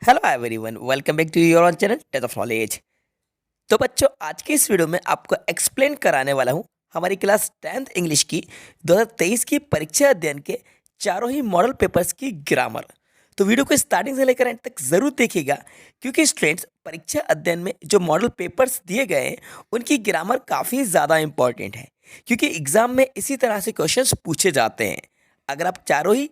Hello everyone, welcome back to your own channel test of knowledge. तो बच्चों, आज की इस वीडियो में आपको एक्सप्लेन कराने वाला हूं हमारी क्लास 10th इंग्लिश की 2023 की परीक्षा अध्ययन के चारों ही मॉडल पेपर्स की ग्रामर। तो वीडियो को स्टार्टिंग से लेकर एंड तक ज़रूर देखिएगा, क्योंकि स्टूडेंट्स परीक्षा अध्ययन में जो मॉडल पेपर्स दिए गए हैं उनकी ग्रामर काफ़ी ज़्यादा इंपॉर्टेंट है, क्योंकि एग्जाम में इसी तरह से क्वेश्चंस पूछे जाते हैं। अगर आप चारों ही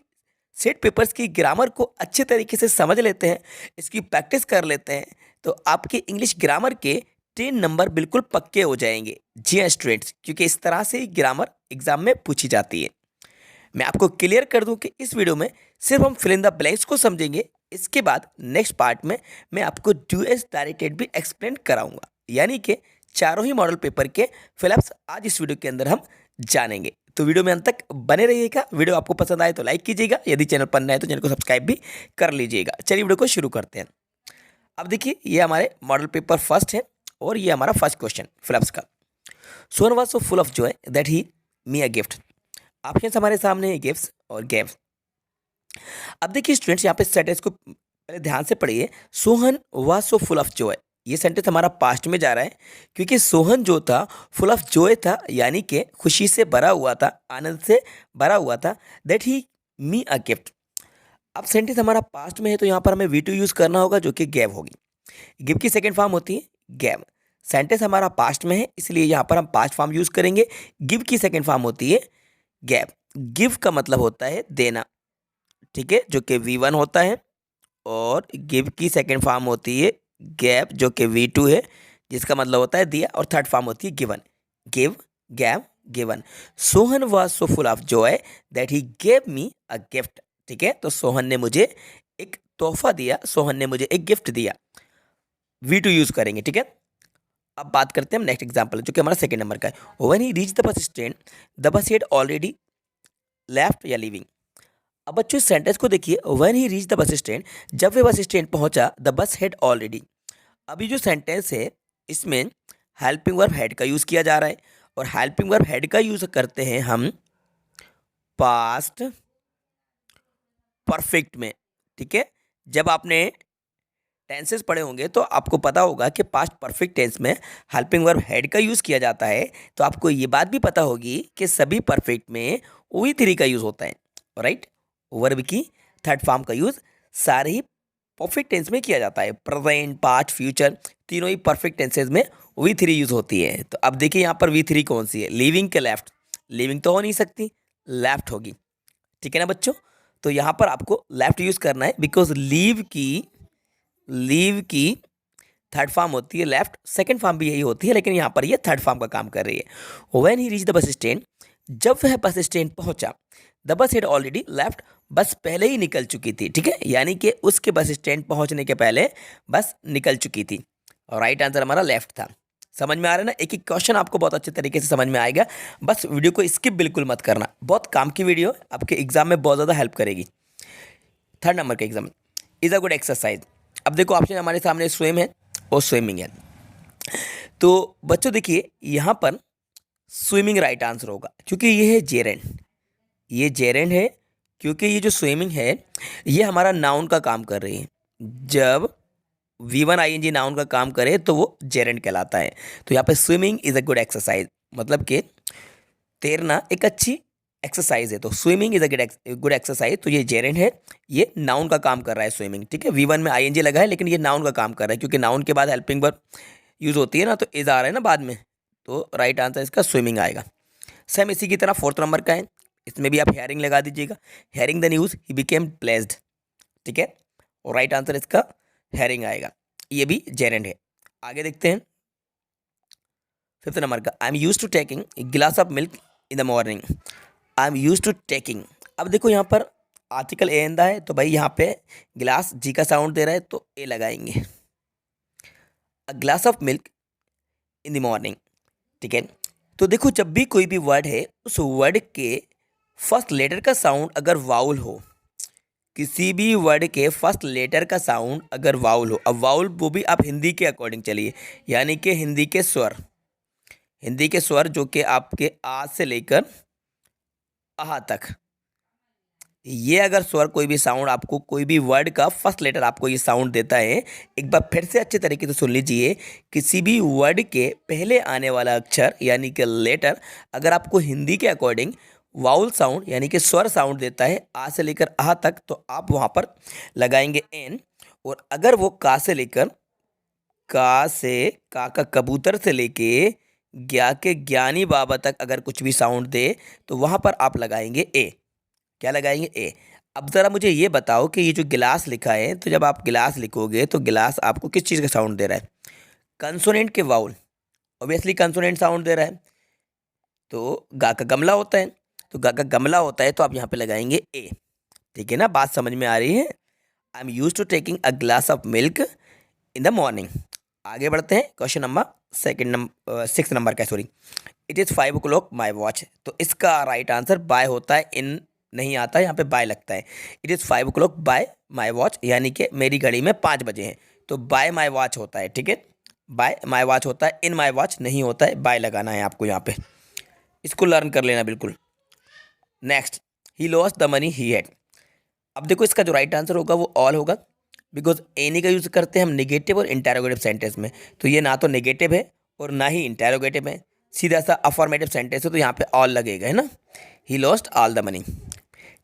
सेट पेपर्स की ग्रामर को अच्छे तरीके से समझ लेते हैं, इसकी प्रैक्टिस कर लेते हैं, तो आपके इंग्लिश ग्रामर के 10 नंबर बिल्कुल पक्के हो जाएंगे। जी हाँ स्टूडेंट्स, क्योंकि इस तरह से ग्रामर एग्जाम में पूछी जाती है। मैं आपको क्लियर कर दूं कि इस वीडियो में सिर्फ हम फिल इन द ब्लैंक्स को समझेंगे। इसके बाद नेक्स्ट पार्ट में मैं आपको डू एज डायरेक्टेड भी एक्सप्लेन कराऊंगा, यानी कि चारों ही मॉडल पेपर के फिलअप्स आज इस वीडियो के अंदर हम जानेंगे। तो वीडियो में अंत तक बने रहिएगा। वीडियो आपको पसंद आए तो लाइक कीजिएगा, यदि चैनल पर नए हैं तो चैनल को सब्सक्राइब भी कर लीजिएगा। चलिए वीडियो को शुरू करते हैं। अब देखिए, ये हमारे मॉडल पेपर फर्स्ट है और ये हमारा फर्स्ट क्वेश्चन फिलअप्स का। Sohan was so full of Joy that he me a gift. Option हमारे सामने है गिफ्ट्स और गेव। अब देखिए स्टूडेंट्स, यहाँ पे सेंटेंस को पहले ध्यान से पढ़िए। Sohan was so full of Joy, ये सेंटेंस हमारा पास्ट में जा रहा है, क्योंकि सोहन जो था फुल ऑफ जॉय था, यानी कि खुशी से भरा हुआ था, आनंद से भरा हुआ था। That he me a gift. अब सेंटेंस हमारा पास्ट में है तो यहाँ पर हमें वी टू यूज़ करना होगा, जो कि गैव होगी। गिव की सेकेंड फॉर्म होती है गैव। सेंटेंस हमारा पास्ट में है, इसलिए यहाँ पर हम पास्ट फॉर्म यूज़ करेंगे। गिव की सेकेंड फॉर्म होती है गैव। गिव का मतलब होता है देना, ठीक है, जो कि V1 होता है। और गिव की सेकंड फॉर्म होती है गैप, जो कि V2 है, जिसका मतलब होता है दिया। और थर्ड फॉर्म होती है given. Give, gave, given. Sohan was so full of Joy that he gave me a gift. ठीक है, तो सोहन ने मुझे एक तोहफा दिया, सोहन ने मुझे एक गिफ्ट दिया। V2 यूज करेंगे, ठीक है। अब बात करते हैं हम नेक्स्ट एग्जाम्पल, जो कि हमारा सेकंड नंबर का है। When he reach the bus stand the bus had already left या लीविंग। अब बच्चों इस सेंटेंस को देखिए। When he reach the bus stand, जब वे बस स्टैंड पहुंचा, द बस हैड ऑलरेडी। अभी जो सेंटेंस है इसमें हेल्पिंग वर्ब हैड का यूज किया जा रहा है, और हेल्पिंग वर्ब हैड का यूज करते हैं हम पास्ट परफेक्ट में। ठीक है, जब आपने टेंसेस पढ़े होंगे तो आपको पता होगा कि पास्ट परफेक्ट टेंस में हेल्पिंग वर्ब हैड का यूज किया जाता है। तो आपको ये बात भी पता होगी कि सभी परफेक्ट में वी थ्री का यूज होता है, राइट। वर्ब की थर्ड फॉर्म का यूज सारे ही परफेक्ट टेंस में किया जाता है। प्रेजेंट, पास्ट, फ्यूचर, तीनों ही परफेक्ट टेंसेज में वी थ्री यूज होती है। तो अब देखिए यहाँ पर वी थ्री कौन सी है, लिविंग के लेफ्ट। लिविंग तो हो नहीं सकती, लेफ्ट होगी, ठीक है ना बच्चों। तो यहाँ पर आपको लेफ्ट यूज करना है, बिकॉज लीव की थर्ड फॉर्म होती है लेफ्ट, सेकंड फॉर्म भी यही होती है, लेकिन यहाँ पर ये थर्ड फॉर्म का काम कर रही है। When he reach the bus stand, जब वह बस स्टैंड पहुंचा, the bus had already left, बस पहले ही निकल चुकी थी। ठीक है, यानी कि उसके बस स्टैंड पहुंचने के पहले बस निकल चुकी थी। और राइट आंसर हमारा लेफ्ट था। समझ में आ रहा है ना, एक एक क्वेश्चन आपको बहुत अच्छे तरीके से समझ में आएगा। बस वीडियो को स्किप बिल्कुल मत करना, बहुत काम की वीडियो है, आपके एग्जाम में बहुत ज़्यादा हेल्प करेगी। थर्ड नंबर का exam is a good exercise. अब देखो ऑप्शन हमारे सामने स्विम है और स्विमिंग है। तो बच्चों देखिए, यहाँ पर स्विमिंग राइट आंसर होगा, क्योंकि ये है जेरेंट। ये जेरेंट है, क्योंकि ये जो स्विमिंग है ये हमारा नाउन का काम कर रही है। जब V1 ING नाउन का काम करे तो वो जेरेंट कहलाता है। तो यहाँ पे swimming is a good exercise, मतलब कि तैरना एक अच्छी एक्सरसाइज है। तो swimming is a good exercise, तो ये जेरेंट है, ये नाउन का काम कर रहा है स्विमिंग। ठीक है, V1 में ING लगा है, लेकिन ये नाउन का काम कर रहा है, क्योंकि नाउन के बाद हेल्पिंग वर्ब यूज होती है ना, तो इज आ रहा है ना बाद में, तो राइट आंसर इसका स्विमिंग आएगा। सेम इसी की तरह फोर्थ नंबर का है, इसमें भी आप हेयरिंग लगा दीजिएगा। Hearing the news he became placed. ठीक है, और राइट आंसर इसका हेयरिंग आएगा, ये भी जेरेंट है। आगे देखते हैं फिफ्थ नंबर का। I am use to taking glass of milk in the morning. I am use to taking. अब देखो यहाँ पर आर्टिकल ए एंदा है, तो भाई यहाँ पे गिलास जी का साउंड दे रहा है, तो ए लगाएंगे। अ glass of milk in the morning. ठीक है, तो देखो जब भी कोई भी वर्ड है, उस वर्ड के फर्स्ट लेटर का साउंड अगर वाउल हो, किसी भी वर्ड के फर्स्ट लेटर का साउंड अगर वाउल हो, अब वाउल वो भी आप हिंदी के अकॉर्डिंग चलिए, यानी कि हिंदी के स्वर, हिंदी के स्वर जो कि आपके आ से लेकर आहा तक, ये अगर स्वर कोई भी साउंड आपको, कोई भी वर्ड का फर्स्ट लेटर आपको ये साउंड देता है, एक बार फिर से अच्छे तरीके से सुन लीजिए। किसी भी वर्ड के पहले आने वाला अक्षर यानी कि लेटर अगर आपको हिंदी के अकॉर्डिंग वाउल साउंड यानी कि स्वर साउंड देता है आ से लेकर आ तक, तो आप वहाँ पर लगाएंगे एन। और अगर वो का से लेकर, का से, का कबूतर से लेके ज्ञा के ज्ञानी बाबा तक अगर कुछ भी साउंड दे, तो वहाँ पर आप लगाएंगे ए। क्या लगाएंगे? ए। अब ज़रा मुझे ये बताओ कि ये जो गिलास लिखा है, तो जब आप गिलास लिखोगे तो गिलास आपको किस चीज़ का साउंड दे रहा है? कंसोनेंट के वाउल, ऑब्वियसली कंसोनेंट साउंड दे रहा है। तो गा का गमला होता है, तो गा का गमला होता है, तो आप यहाँ पे लगाएंगे ए। ठीक है ना, बात समझ में आ रही है? I am use to taking a glass of milk in the morning. आगे बढ़ते हैं, क्वेश्चन नंबर सिक्स नंबर का, sorry. It is 5 o'clock my watch. तो इसका राइट आंसर बाय होता है, इन नहीं आता है, यहाँ पे बाय लगता है। It is 5 o'clock bye my watch, यानी कि मेरी घड़ी में 5 बजे हैं, तो बाय माई वॉच होता है। ठीक है, बाय माई वॉच होता है, इन माई वॉच नहीं होता है, बाय लगाना है आपको यहाँ पे। इसको लर्न कर लेना बिल्कुल। Next, he lost the money he had. अब देखो इसका जो राइट आंसर होगा वो ऑल होगा, बिकॉज एनी का यूज़ करते हैं हम निगेटिव और इंटेरोगेटिव सेंटेंस में। तो ये ना तो नेगेटिव है और ना ही इंटेरोगेटिव है, सीधा सा अफॉर्मेटिव सेंटेंस है, तो यहाँ पे ऑल लगेगा, है ना। He lost all the money.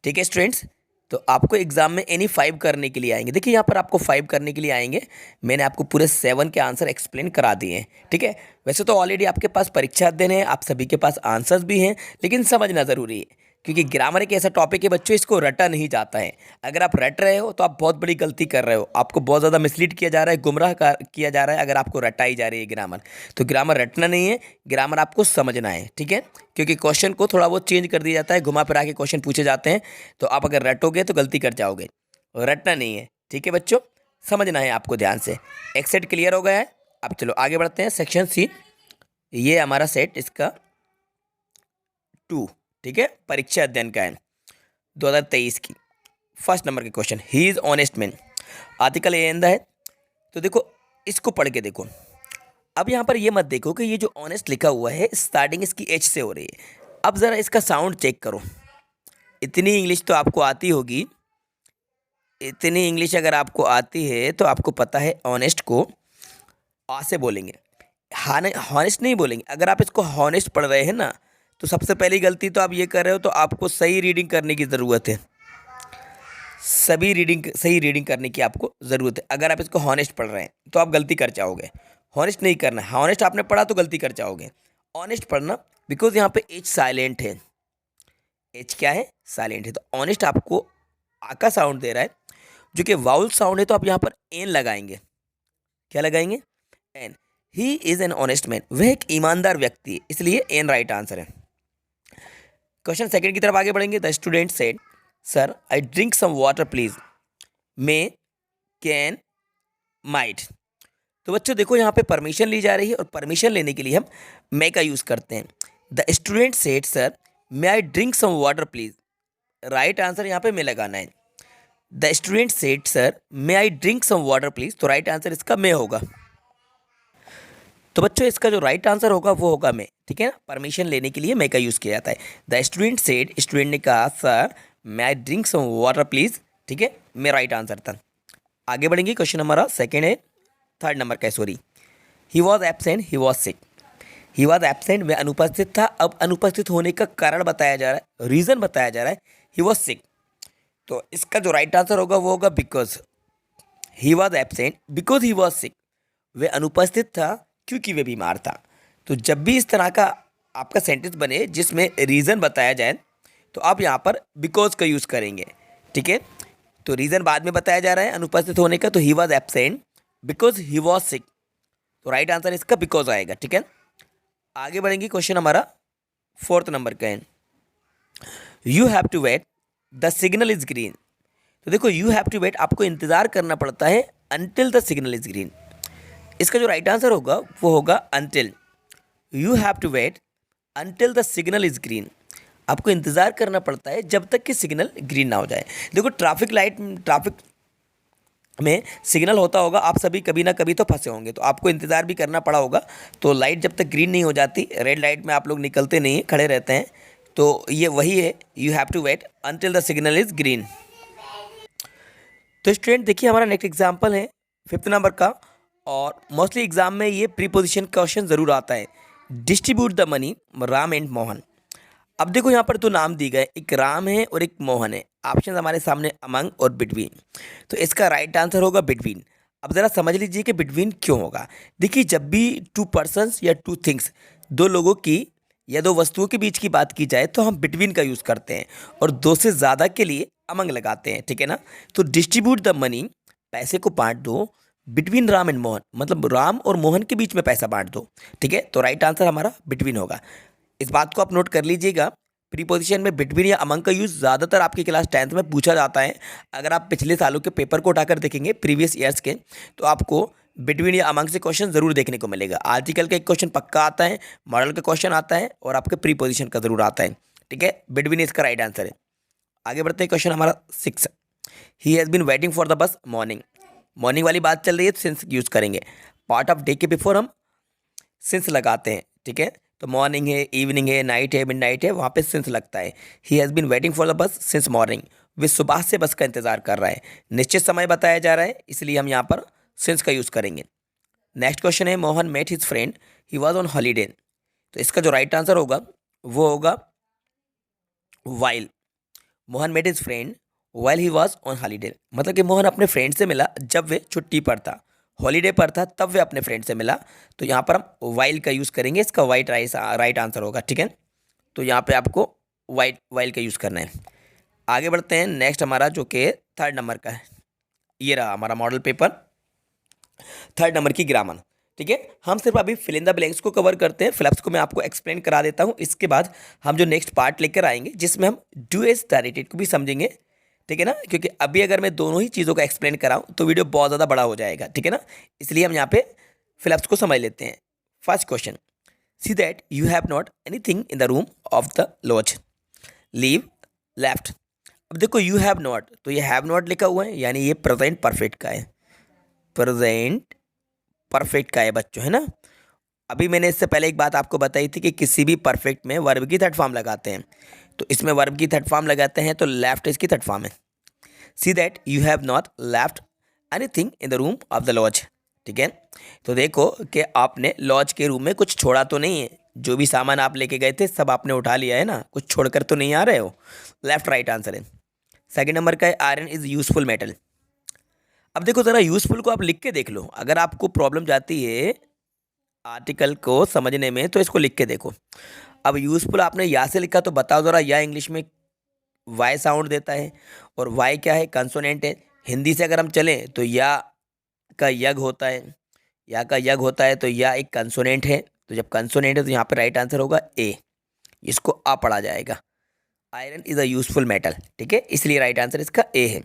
ठीक है स्टूडेंट्स, तो आपको एग्जाम में एनी 5 करने के लिए आएंगे। देखिए यहाँ पर आपको 5 करने के लिए आएंगे, मैंने आपको पूरे 7 के आंसर एक्सप्लेन करा दिए हैं। ठीक है, वैसे तो ऑलरेडी आपके पास परीक्षा अध्ययन है, आप सभी के पास आंसर्स भी हैं, लेकिन समझना ज़रूरी है, क्योंकि ग्रामर एक ऐसा टॉपिक है बच्चों, इसको रटा नहीं जाता है। अगर आप रट रहे हो तो आप बहुत बड़ी गलती कर रहे हो, आपको बहुत ज़्यादा मिसलीड किया जा रहा है, किया जा रहा है अगर आपको रटाई जा रही है ग्रामर। तो ग्रामर रटना नहीं है, ग्रामर आपको समझना है। ठीक है, क्योंकि क्वेश्चन को थोड़ा बहुत चेंज कर दिया जाता है, घुमा फिरा के क्वेश्चन पूछे जाते हैं, तो आप अगर रटोगे तो गलती कर जाओगे, रटना नहीं है। ठीक है बच्चों, समझना है आपको ध्यान से। एक सेट क्लियर हो गया है, अब चलो आगे बढ़ते हैं। सेक्शन सी, ये हमारा सेट इसका 2, ठीक है, परीक्षा अध्ययन का है 2023 की। फर्स्ट नंबर के question, he is honest man. Article a एंदा है, तो देखो इसको पढ़ के देखो। अब यहाँ पर ये मत देखो कि ये जो ऑनेस्ट लिखा हुआ है स्टार्टिंग इसकी एच से हो रही है। अब ज़रा इसका साउंड चेक करो। इतनी इंग्लिश तो आपको आती होगी, इतनी इंग्लिश अगर आपको आती है तो आपको पता है ऑनेस्ट को आ से बोलेंगे, हॉनेस्ट नहीं बोलेंगे। अगर आप इसको हॉनेस्ट पढ़ रहे हैं ना, तो सबसे पहली गलती तो आप ये कर रहे हो, तो आपको सही रीडिंग करने की ज़रूरत है। सही रीडिंग करने की आपको ज़रूरत है। अगर आप इसको हॉनेस्ट पढ़ रहे हैं तो आप गलती कर जाओगे। हॉनेस्ट नहीं करना, हॉनेस्ट आपने पढ़ा तो गलती कर जाओगे। ऑनेस्ट पढ़ना, बिकॉज यहाँ पे एच साइलेंट है। एच क्या है? साइलेंट है। तो ऑनेस्ट आपको आ का साउंड दे रहा है, जो कि वाउल साउंड है, तो आप यहाँ पर एन लगाएंगे। क्या लगाएंगे? An. He is an honest man, वह एक ईमानदार व्यक्ति है, इसलिए एन राइट आंसर है। क्वेश्चन सेकंड की तरफ आगे बढ़ेंगे। The student said, sir I drink some water please. May, can, might. तो बच्चों देखो यहाँ पे परमिशन ली जा रही है, और परमिशन लेने के लिए हम मे का यूज़ करते हैं। The student said, sir may I drink some water please. Right answer यहाँ पे मे लगाना है। The student said, sir may I drink some water please, तो राइट आंसर इसका मे होगा। तो बच्चों इसका जो राइट आंसर होगा वो होगा मे। ठीक है ना, परमिशन लेने के लिए मे का यूज़ किया जाता है। द स्टूडेंट सेड, स्टूडेंट ने कहा, sir may I drink some water please. ठीक है, मे राइट आंसर था। आगे बढ़ेंगे, क्वेश्चन हमारा सेकेंड है, थर्ड नंबर का, sorry. He was absent, he was sick. He was absent, वह अनुपस्थित था। अब अनुपस्थित होने का कारण बताया जा रहा है, रीज़न बताया जा रहा है, ही वॉज सिक। तो इसका जो राइट आंसर होगा वो होगा because. He was absent because he was sick, वह अनुपस्थित था क्योंकि वे बीमार था। तो जब भी इस तरह का आपका सेंटेंस बने जिसमें रीज़न बताया जाए, तो आप यहाँ पर बिकॉज का यूज़ करेंगे। ठीक है, तो रीज़न बाद में बताया जा रहा है अनुपस्थित होने का, तो he was absent because he was sick, तो राइट आंसर इसका बिकॉज आएगा। ठीक है, आगे बढ़ेंगे, क्वेश्चन हमारा फोर्थ नंबर का है। You have to wait the signal is green. तो देखो यू हैव टू वेट, आपको इंतज़ार करना पड़ता है until the signal is green. इसका जो राइट आंसर होगा वो होगा until. You have to wait until the signal is green, आपको इंतज़ार करना पड़ता है जब तक कि सिग्नल ग्रीन ना हो जाए। देखो ट्रैफिक में सिग्नल होता होगा, आप सभी कभी ना कभी तो फंसे होंगे, तो आपको इंतज़ार भी करना पड़ा होगा। तो लाइट जब तक ग्रीन नहीं हो जाती, रेड लाइट में आप लोग निकलते नहीं हैं, खड़े रहते हैं, तो ये वही है, you have to wait until the signal is green. तो स्टूडेंट देखिए हमारा नेक्स्ट एग्जाम्पल है 5th नंबर का, और मोस्टली एग्जाम में ये प्रीपोजिशन क्वेश्चन ज़रूर आता है। Distribute the money Ram and Mohan. अब देखो यहाँ पर दो नाम दिए गए, एक राम है और एक मोहन है। ऑप्शन हमारे सामने अमंग और बिटवीन, तो इसका राइट आंसर होगा बिटवीन। अब ज़रा समझ लीजिए कि बिटवीन क्यों होगा। देखिए जब भी टू पर्सन्स या टू थिंग्स, दो लोगों की या दो वस्तुओं के बीच की बात की जाए तो हम बिटवीन का यूज़ करते हैं, और दो से ज़्यादा के लिए अमंग लगाते हैं, ठीक है ना। तो डिस्ट्रीब्यूट द मनी, पैसे को बांट दो, बिटवीन राम एंड मोहन, मतलब राम और मोहन के बीच में पैसा बांट दो, ठीक है। तो राइट आंसर हमारा बिटवीन होगा। इस बात को आप नोट कर लीजिएगा, प्रीपोजिशन में बिटवीन या अमंग का यूज़ ज़्यादातर आपकी क्लास 10th में पूछा जाता है। अगर आप पिछले सालों के पेपर को उठाकर देखेंगे, प्रीवियस ईयर्स के, तो आपको बिटवीन या अमंग से क्वेश्चन ज़रूर देखने को मिलेगा। आर्टिकल का एक क्वेश्चन पक्का आता है, मॉडल का क्वेश्चन आता है, और आपके प्रीपोजिशन का ज़रूर आता है, ठीक है। बिटवीन इसका राइट आंसर है। आगे बढ़ते हैं, क्वेश्चन हमारा 6। He has been waiting for the bus morning. Morning वाली बात चल रही है तो सिंस यूज़ करेंगे। पार्ट ऑफ डे के बिफोर हम सिंस लगाते हैं, ठीक है। तो मॉर्निंग है, इवनिंग है, नाइट है, मिडनाइट है, वहाँ पे सिंस लगता है। He has been waiting for the bus since morning. वे सुबह से बस का इंतजार कर रहा है। निश्चित समय बताया जा रहा है, इसलिए हम यहाँ पर सिंस का यूज़ करेंगे। नेक्स्ट क्वेश्चन है, Mohan met his friend he was on holiday. तो इसका जो राइट आंसर होगा वो होगा while. Mohan met his friend while he was on holiday, मतलब कि मोहन अपने फ्रेंड से मिला जब वे छुट्टी पर था, हॉलीडे पर था, तब वे अपने फ्रेंड से मिला। तो यहाँ पर हम वाइल का यूज़ करेंगे, इसका राइट आंसर होगा, ठीक है। तो यहाँ पे आपको वाइल का यूज़ करना है। आगे बढ़ते हैं, नेक्स्ट हमारा जो कि 3rd नंबर का है, ये रहा हमारा मॉडल पेपर 3rd नंबर की ग्रामर, ठीक है। हम सिर्फ अभी फिल इन द ब्लैंक्स को कवर करते हैं, फ्लैप्स को मैं आपको एक्सप्लेन करा देता हूँ। इसके बाद हम जो नेक्स्ट पार्ट लेकर आएंगे जिसमें हम डू एज डायरेक्टेड को भी समझेंगे, ठीक है ना, क्योंकि अभी अगर मैं दोनों ही चीज़ों का एक्सप्लेन कराऊँ तो वीडियो बहुत ज़्यादा बड़ा हो जाएगा, ठीक है ना। इसलिए हम यहाँ पे फ्लैप्स को समझ लेते हैं। First question, see that you have not anything in the room of the lodge, leave left. अब देखो यू हैव नॉट, तो ये हैव नॉट लिखा हुआ है, यानी ये प्रेजेंट परफेक्ट का है, प्रेजेंट परफेक्ट का है बच्चों, है ना। अभी मैंने इससे पहले एक बात आपको बताई थी कि किसी भी परफेक्ट में वर्ब की थर्ड फॉर्म लगाते हैं, तो इसमें वर्ब की थर्ड फॉर्म लगाते हैं, तो लेफ्ट इसकी थर्ड फॉर्म है। See that you have not left anything in the room of the lodge, ठीक है। तो देखो कि आपने लॉज के रूम में कुछ छोड़ा तो नहीं है, जो भी सामान आप लेके गए थे सब आपने उठा लिया है ना, कुछ छोड़कर तो नहीं आ रहे हो। लेफ्ट राइट आंसर है। सेकेंड नंबर का है, आयरन इज यूजफुल मेटल। अब देखो ज़रा यूजफुल को आप लिख के देख लो, अगर आपको प्रॉब्लम जाती है आर्टिकल को समझने में तो इसको लिख के देखो। अब यूजफुल आपने या से लिखा, तो बताओ ज़रा, या इंग्लिश में वाई साउंड देता है, और वाई क्या है, कंसोनेंट है। हिंदी से अगर हम चलें तो या का यग होता है, या का यग होता है, तो या एक कंसोनेंट है। तो जब कंसोनेंट है तो यहाँ पे राइट आंसर होगा ए, इसको आ पढ़ा जाएगा। Iron is a useful metal, ठीक है, इसलिए राइट आंसर इसका ए है।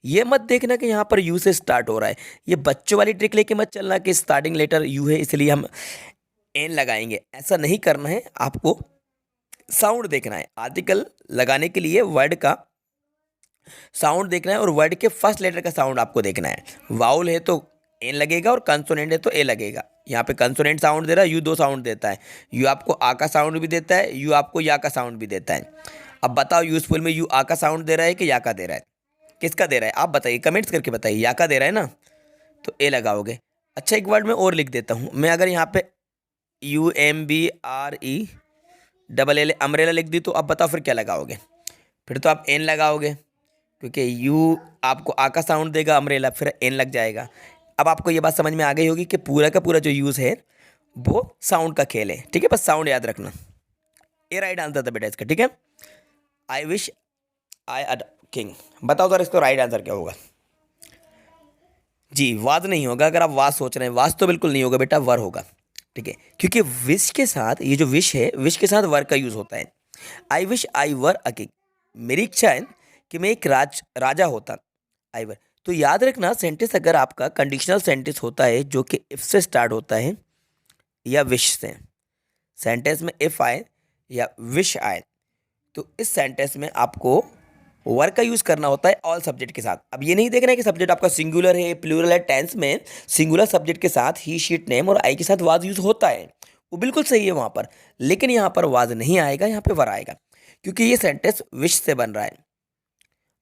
ये मत देखना कि यहाँ पर यू से स्टार्ट हो रहा है, ये बच्चों वाली ट्रिक लेके मत चलना कि स्टार्टिंग लेटर यू है इसलिए हम एन लगाएंगे, ऐसा नहीं करना है। आपको साउंड देखना है, आर्टिकल लगाने के लिए वर्ड का साउंड देखना है, और वर्ड के फर्स्ट लेटर का साउंड आपको देखना है। वाउल है तो एन लगेगा, और कंसोनेंट है तो ए लगेगा। यहाँ पे कंसोनेंट साउंड दे रहा है, यू दो साउंड देता है, यू आपको आ का साउंड भी देता है, यू आपको या का साउंड भी देता है। अब बताओ यूजफुल में यू आ का साउंड दे रहा है कि या का दे रहा है, किसका दे रहा है आप बताइए, कमेंट्स करके बताइए। या का दे रहा है ना, तो ए लगाओगे। अच्छा एक वर्ड में और लिख देता हूँ मैं, अगर यहाँ पे UMBRE अम्ब्रेला लिख दी, तो अब बताओ फिर क्या लगाओगे। फिर तो आप एन लगाओगे, क्योंकि यू आपको आ का साउंड देगा, अम्ब्रेला फिर एन लग जाएगा। अब आपको ये बात समझ में आ गई होगी कि पूरा का पूरा जो यूज़ है वो साउंड का खेल है, ठीक है, बस साउंड याद रखना। ये राइट आंसर था बेटा इसका, ठीक है। I wish I a king, बताओ सर इसको राइट आंसर क्या होगा। जी वाज नहीं होगा, अगर आप वाज सोच रहे हैं, वाज तो बिल्कुल नहीं होगा बेटा, वर होगा, ठीक है, क्योंकि विश के साथ, ये जो विश है, विश के साथ वर का यूज़ होता है। I wish I were a king, मेरी इच्छा है कि मैं एक राजा होता। आई वर, तो याद रखना सेंटेंस अगर आपका कंडीशनल सेंटेंस होता है जो कि इफ से स्टार्ट होता है या विश से, सेंटेंस में इफ आए या विश आए, तो इस सेंटेंस में आपको वर्ब का यूज़ करना होता है ऑल सब्जेक्ट के साथ। अब ये नहीं देखना है कि सब्जेक्ट आपका सिंगुलर है प्लूरल है, टेंस में सिंगुलर सब्जेक्ट के साथ ही, शीट नेम और आई के साथ वाज यूज़ होता है, वो बिल्कुल सही है वहाँ पर, लेकिन यहाँ पर वाज नहीं आएगा, यहाँ पे वर आएगा। क्योंकि ये सेंटेंस विश से बन रहा है।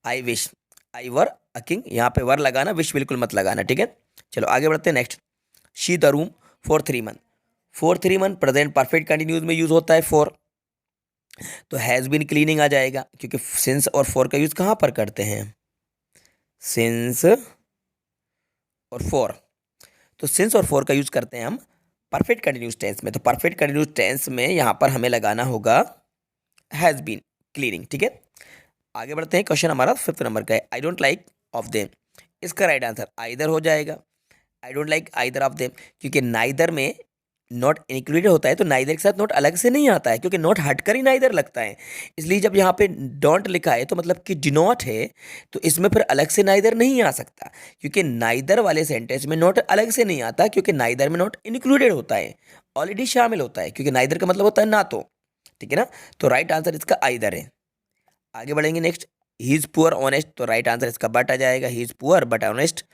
I wish, I were a king, यहाँ पे वर लगाना, विश बिल्कुल मत लगाना, ठीक है। चलो आगे बढ़ते हैं next. She the room for 3 month. For 3 month present perfect continues में यूज होता है फॉर, तो हैज़ बीन क्लीनिंग आ जाएगा, क्योंकि सिंस और फॉर का यूज कहाँ पर करते हैं, सिंस और फॉर। तो सिंस और फॉर का यूज करते हैं हम परफेक्ट कंटिन्यूस टेंस में। तो परफेक्ट कंटिन्यूस टेंस में यहाँ पर हमें लगाना होगा हैज़ बीन क्लीनिंग, ठीक है। आगे बढ़ते हैं, क्वेश्चन हमारा 5th नंबर का है। I don't like of them, इसका राइट आंसर आइदर हो जाएगा। I don't like either of them, क्योंकि नाइदर में नॉट इंक्लूडेड होता है, तो नाइदर के साथ नॉट अलग से नहीं आता है, क्योंकि नॉट हटकर ही नाइदर लगता है। इसलिए जब यहाँ पे डोंट लिखा है तो मतलब कि डिनॉट है, तो इसमें फिर अलग से नाइदर नहीं आ सकता, क्योंकि नाइदर वाले सेंटेंस में नॉट अलग से नहीं आता, क्योंकि नाइदर में नॉट इंक्लूडेड होता है, ऑलरेडी शामिल होता है, क्योंकि नाइदर का मतलब होता है ना तो, ठीक है ना। तो राइट आंसर इसका आइदर है। आगे बढ़ेंगे next. He is poor honest, तो राइट आंसर इसका बट आ जाएगा। He is poor but honest,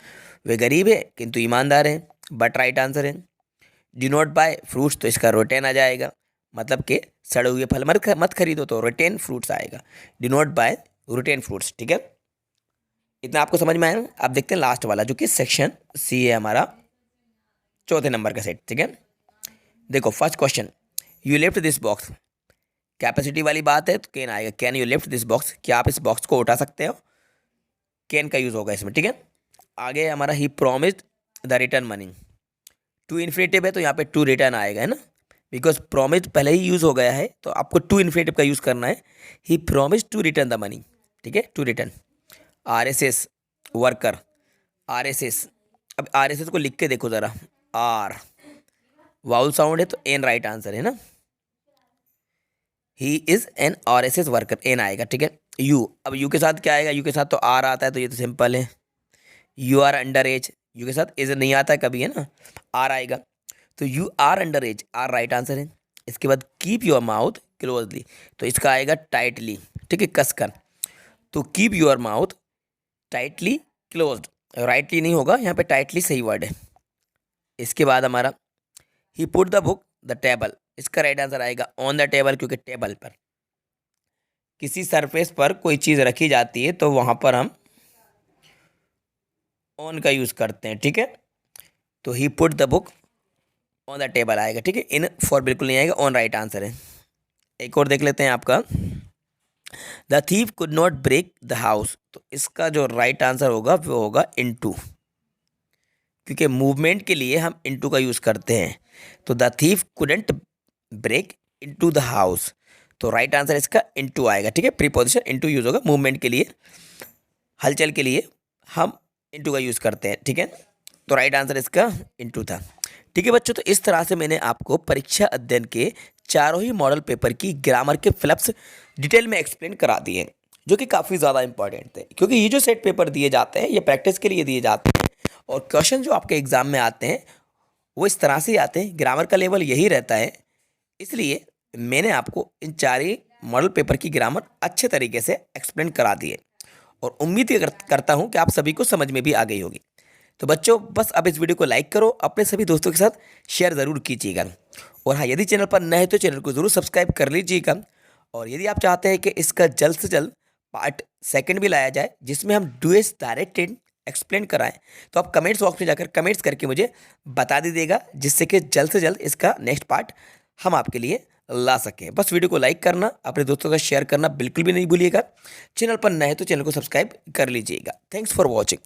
वे गरीब है किंतु ईमानदार है, बट राइट आंसर है। डू नॉट बाय फ्रूट्स, तो इसका रिटेन आ जाएगा, मतलब कि सड़े हुए फल मत खरीदो, तो रिटेन फ्रूट्स आएगा। Do not buy rotten fruits, ठीक है। इतना आपको समझ में आया। अब देखते हैं लास्ट वाला, जो कि सेक्शन सी है हमारा, 4th नंबर का सेट, ठीक है। देखो first question, you left this box, capacity वाली बात है तो कैन आएगा। Can you lift this box, क्या आप इस बॉक्स को उठा सकते हो, कैन का यूज होगा इसमें, ठीक है। आगे हमारा he promised the return money, to infinitive है तो यहाँ पे टू रिटर्न आएगा, है ना, बिकॉज प्रॉमिस्ड पहले ही यूज हो गया है, तो आपको टू इन्फिनेटिव का यूज करना है। He promised to return the money, ठीक है, to return. RSS worker, RSS, अब आरएसएस को लिख के देखो जरा, आर वाउल साउंड है तो एन राइट आंसर है ना। He is an RSS worker, an आएगा, ठीक है। यू, अब यू के साथ क्या आएगा, यू के साथ तो आर आता है, तो ये तो सिंपल है। You are under age, you के साथ एज नहीं आता है कभी, है ना, आर आएगा, तो you are under age, R right answer है। इसके बाद कीप योर माउथ क्लोजली, तो इसका आएगा टाइटली, ठीक है, कसकर। तो keep your mouth tightly closed, rightly नहीं होगा यहाँ पे, टाइटली सही वर्ड है। इसके बाद हमारा he put the book the table, इसका राइट आंसर आएगा ऑन द टेबल, क्योंकि टेबल पर किसी सरफेस पर कोई चीज़ रखी जाती है तो वहाँ पर हम ऑन का यूज़ करते हैं, ठीक है। तो he put the book on the table आएगा, ठीक है। इन फॉर बिल्कुल नहीं आएगा, ऑन राइट आंसर है। एक और देख लेते हैं आपका, the thief could not break the house, तो इसका जो राइट आंसर होगा वो होगा इनटू, क्योंकि मूवमेंट के लिए हम इनटू का यूज़ करते हैं। तो the thief couldn't break into the house, तो राइट आंसर इसका इनटू आएगा, ठीक है। प्रीपोजिशन इनटू यूज़ होगा, मूवमेंट के लिए, हलचल के लिए हम इनटू का यूज़ करते हैं, ठीक है। तो राइट आंसर इसका इनटू था, ठीक है बच्चों। तो इस तरह से मैंने आपको परीक्षा अध्ययन के चारों ही मॉडल पेपर की ग्रामर के फ्लप्स डिटेल में एक्सप्लेन करा दिए, जो कि काफ़ी ज़्यादा इंपॉर्टेंट थे, क्योंकि ये जो सेट पेपर दिए जाते हैं ये प्रैक्टिस के लिए दिए जाते हैं, और क्वेश्चन जो आपके एग्जाम में आते हैं वो इस तरह से आते हैं, ग्रामर का लेवल यही रहता है। इसलिए मैंने आपको इन चार ही मॉडल पेपर की ग्रामर अच्छे तरीके से एक्सप्लेन करा दिए, और उम्मीद करता हूँ कि आप सभी को समझ में भी आ गई होगी। तो बच्चों बस अब इस वीडियो को लाइक करो, अपने सभी दोस्तों के साथ शेयर ज़रूर कीजिएगा, और हाँ यदि चैनल पर नए हैं तो चैनल को ज़रूर सब्सक्राइब कर लीजिएगा। और यदि आप चाहते हैं कि इसका जल्द से जल्द पार्ट 2 भी लाया जाए, जिसमें हम डूएस डायरेक्टेड एक्सप्लेन कराएं, तो आप कमेंट्स बॉक्स में जाकर कमेंट्स करके मुझे बता दीजिएगा, जिससे कि जल्द से जल्द इसका नेक्स्ट पार्ट हम आपके लिए ला सकें। बस वीडियो को लाइक करना, अपने दोस्तों का शेयर करना बिल्कुल भी नहीं भूलिएगा। चैनल पर नए हैं तो चैनल को सब्सक्राइब कर लीजिएगा। Thanks for watching.